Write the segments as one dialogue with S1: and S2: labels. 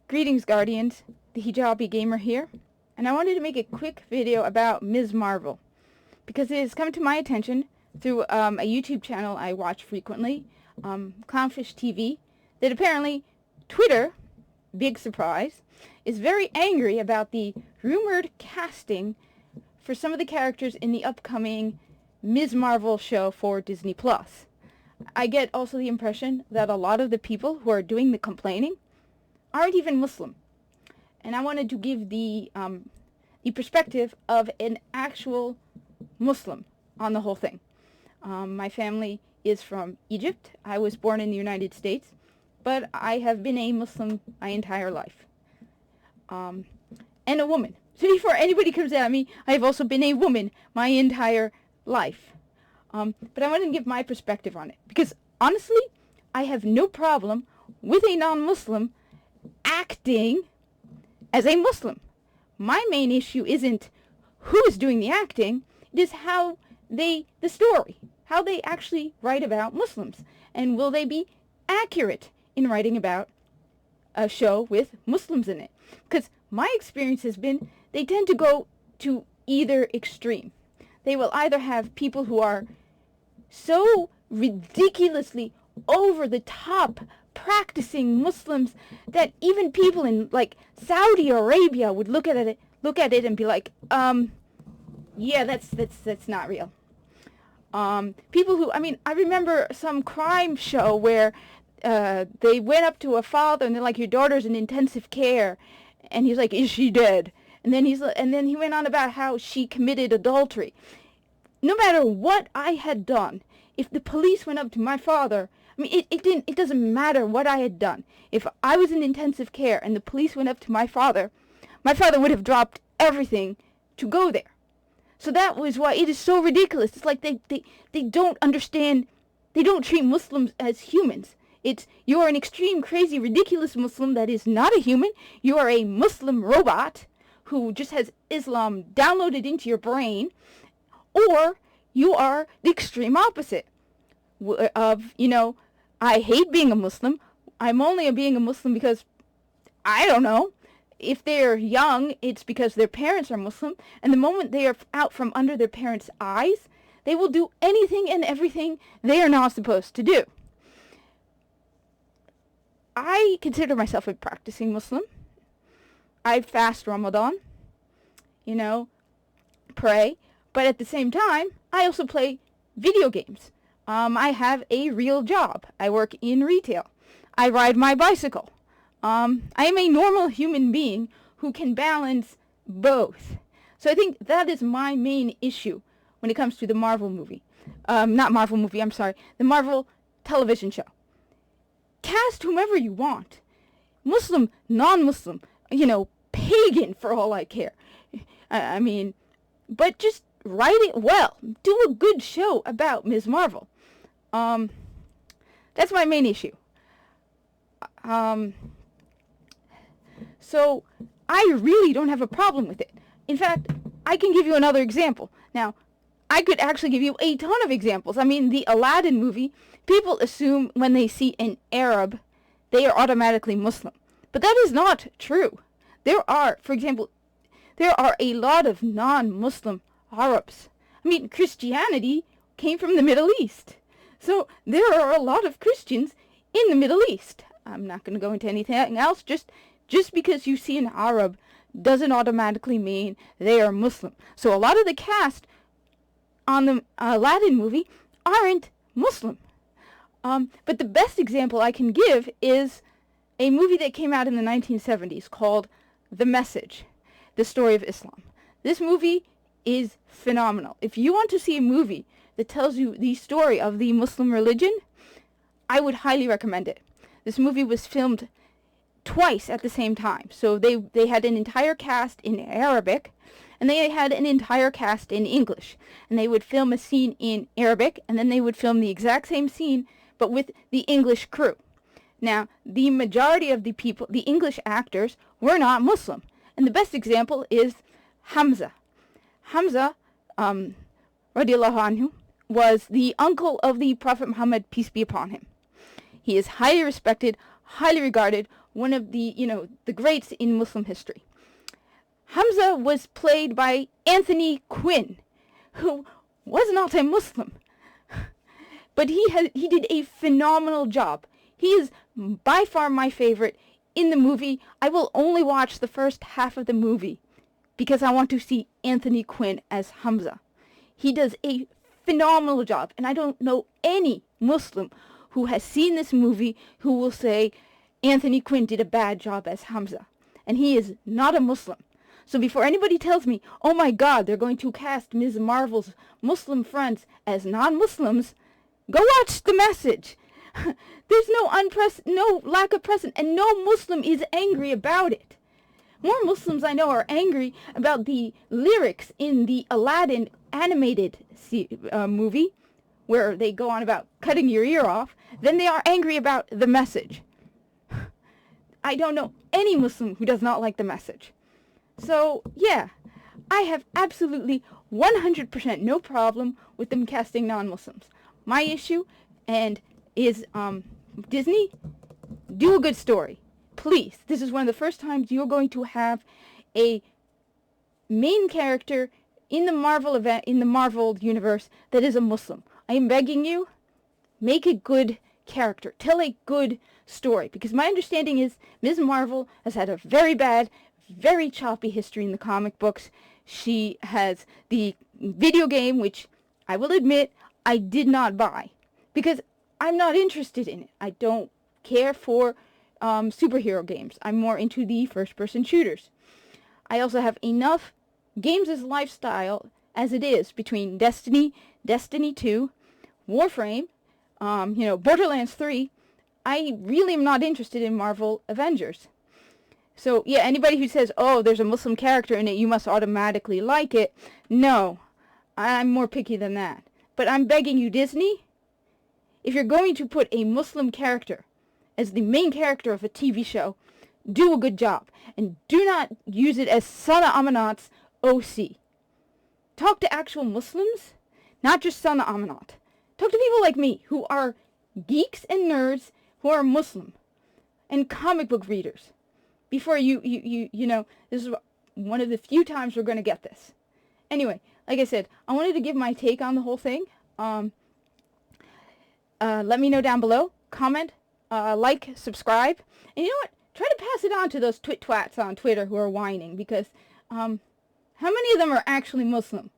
S1: Greetings, Guardians. The Hijabi Gamer here, and I wanted to make a quick video about Ms. Marvel because it has come to my attention through a YouTube channel I watch frequently, Clownfish TV, that apparently Twitter, big surprise, is very angry about the rumored casting for some of the characters in the upcoming Ms. Marvel show for Disney+. I get also the impression that a lot of the people who are doing the complaining aren't even Muslim. And I wanted to give the perspective of an actual Muslim on the whole thing. My family is from Egypt. I was born in the United States, but I have been a Muslim my entire life. And a woman. So before anybody comes at me, I have also been a woman my entire life. But I wanted to give my perspective on it, because honestly, I have no problem with a non-Muslim acting as a Muslim. My main issue isn't who is doing the acting, it is how the story, how they actually write about Muslims, and will they be accurate in writing about a show with Muslims in it. Because my experience has been they tend to go to either extreme. They will either have people who are so ridiculously over the top practicing Muslims that even people in like Saudi Arabia would look at it and be like, yeah, that's not real. People who, I remember some crime show where they went up to a father and they're like, your daughter's in intensive care, and he's like, is she dead? And then he went on about how she committed adultery. No matter what I had done, if the police went up to my father, it doesn't matter what I had done. If I was in intensive care and the police went up to my father would have dropped everything to go there. So that was why it is so ridiculous. It's like they don't understand, they don't treat Muslims as humans. It's, you are an extreme, crazy, ridiculous Muslim that is not a human. You are a Muslim robot who just has Islam downloaded into your brain. Or you are the extreme opposite of, I hate being a Muslim. I'm only being a Muslim because, I don't know, if they're young, it's because their parents are Muslim, and the moment they are out from under their parents' eyes, they will do anything and everything they are not supposed to do. I consider myself a practicing Muslim. I fast Ramadan, pray, but at the same time, I also play video games. I have a real job. I work in retail. I ride my bicycle. I am a normal human being who can balance both. So I think that is my main issue when it comes to the Marvel movie. The Marvel television show. Cast whomever you want. Muslim, non-Muslim, pagan for all I care. But just write it well. Do a good show about Ms. Marvel. That's my main issue. So I really don't have a problem with it. In fact, I can give you another example. Now, I could actually give you a ton of examples. The Aladdin movie, people assume when they see an Arab, they are automatically Muslim. But that is not true. There are a lot of non-Muslim Arabs. Christianity came from the Middle East. So there are a lot of Christians in the Middle East. I'm not going to go into anything else. Just because you see an Arab doesn't automatically mean they are Muslim. So a lot of the cast on the Aladdin movie aren't Muslim. But the best example I can give is a movie that came out in the 1970s called The Message, the story of Islam. This movie is phenomenal. If you want to see a movie that tells you the story of the Muslim religion, I would highly recommend it. This movie was filmed twice at the same time. So they had an entire cast in Arabic, and they had an entire cast in English. And they would film a scene in Arabic, and then they would film the exact same scene, but with the English crew. Now, the majority of the people, the English actors, were not Muslim. And the best example is Hamza. Hamza, radiallahu anhu, was the uncle of the Prophet Muhammad, peace be upon him. He is highly respected, highly regarded, one of the, the greats in Muslim history. Hamza was played by Anthony Quinn, who was not a Muslim. But he did a phenomenal job. He is by far my favorite in the movie. I will only watch the first half of the movie because I want to see Anthony Quinn as Hamza. He does a phenomenal job, and I don't know any Muslim who has seen this movie who will say Anthony Quinn did a bad job as Hamza. And he is not a Muslim. So before anybody tells me, oh my God, they're going to cast Ms. Marvel's Muslim friends as non-Muslims, go watch The Message. There's no lack of precedent, and no Muslim is angry about it. More Muslims I know are angry about the lyrics in the Aladdin animated movie, where they go on about cutting your ear off, than they are angry about The Message. I don't know any Muslim who does not like The Message. So, yeah, I have absolutely 100% no problem with them casting non-Muslims. My issue is Disney, do a good story. Please, this is one of the first times you're going to have a main character in the Marvel universe that is a Muslim. I am begging you, make a good character. Tell a good story. Because my understanding is Ms. Marvel has had a very bad, very choppy history in the comic books. She has the video game, which I will admit I did not buy. Because I'm not interested in it. I don't care for superhero games. I'm more into the first-person shooters. I also have enough games as lifestyle as it is between Destiny, Destiny 2, Warframe, Borderlands 3. I really am not interested in Marvel Avengers. So, yeah, anybody who says, oh, there's a Muslim character in it, you must automatically like it. No, I'm more picky than that. But I'm begging you, Disney, if you're going to put a Muslim character as the main character of a TV show, do a good job. And do not use it as Sana Amanat's OC. Talk to actual Muslims, not just Sana Amanat. Talk to people like me, who are geeks and nerds, who are Muslim, and comic book readers. Before this is one of the few times we're going to get this. Anyway, like I said, I wanted to give my take on the whole thing. Let me know down below. Comment, like, subscribe. And you know what? Try to pass it on to those twats on Twitter who are whining. Because, how many of them are actually Muslim?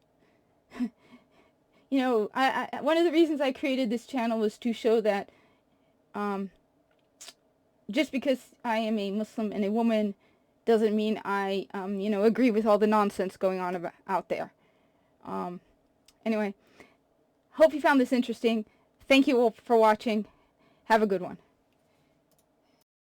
S1: One of the reasons I created this channel was to show that, just because I am a Muslim and a woman doesn't mean I, agree with all the nonsense going on out there. Anyway, hope you found this interesting. Thank you all for watching. Have a good one.